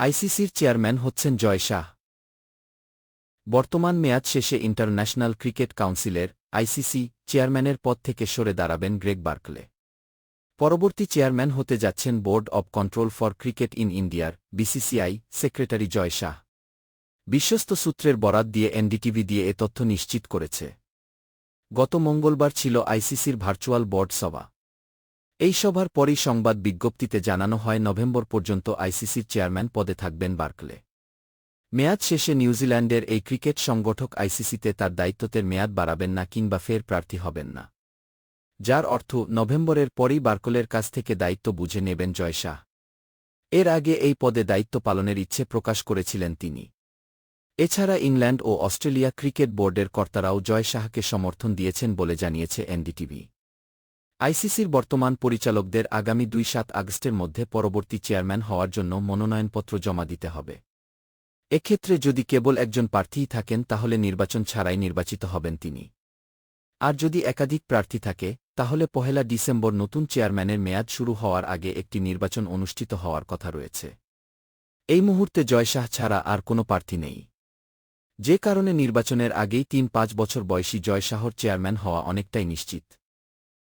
আইসিসির চেয়ারম্যান হচ্ছেন জয় শাহ। বর্তমান মেয়াদ শেষে ইন্টারন্যাশনাল ক্রিকেট কাউন্সিলের আইসিসি চেয়ারম্যানের পদ থেকে সরে দাঁড়াবেন গ্রেগ বার্কলে। পরবর্তী চেয়ারম্যান হতে যাচ্ছেন board of control for cricket in ইন্ডিয়ার বিসিসিআই সেক্রেটারি জয় শাহ। বিশ্বস্ত সূত্রের বরাত দিয়ে এনডিটিভি দিয়ে এ তথ্য নিশ্চিত করেছে। গত মঙ্গলবার ছিল আইসিসির ভার্চুয়াল বোর্ড সভা। এই সভার পরই সংবাদ বিজ্ঞপ্তিতে জানানো হয় নভেম্বর পর্যন্ত আইসিসির চেয়ারম্যান পদে থাকবেন বার্কলে। মেয়াদ শেষে নিউজিল্যান্ডের এই ক্রিকেট সংগঠক আইসিসিতে তার দায়িত্বের মেয়াদ বাড়াবেন না কিংবা ফের প্রার্থী হবেন না, যার অর্থ নভেম্বরের পরই বার্কলের কাছ থেকে দায়িত্ব বুঝে নেবেন জয় শাহ। এর আগে এই পদে দায়িত্ব পালনের ইচ্ছে প্রকাশ করেছিলেন তিনি। এছাড়া ইংল্যান্ড ও অস্ট্রেলিয়া ক্রিকেট বোর্ডের কর্তারাও জয় শাহকে সমর্থন দিয়েছেন বলে জানিয়েছে এনডিটিভি। আইসিসির বর্তমান পরিচালকদের আগামী ২-৭ আগস্টের মধ্যে পরবর্তী চেয়ারম্যান হওয়ার জন্য মনোনয়নপত্র জমা দিতে হবে। এক্ষেত্রে যদি কেবল একজন প্রার্থীই থাকেন তাহলে নির্বাচন ছাড়াই নির্বাচিত হবেন তিনি। আর যদি একাধিক প্রার্থী থাকে তাহলে ১ ডিসেম্বর নতুন চেয়ারম্যানের মেয়াদ শুরু হওয়ার আগে একটি নির্বাচন অনুষ্ঠিত হওয়ার কথা রয়েছে। এই মুহূর্তে জয় শাহ ছাড়া আর কোনো প্রার্থী নেই, যে কারণে নির্বাচনের আগেই ৩-৫ বছর বয়সী জয় শাহর চেয়ারম্যান হওয়া অনেকটাই নিশ্চিত।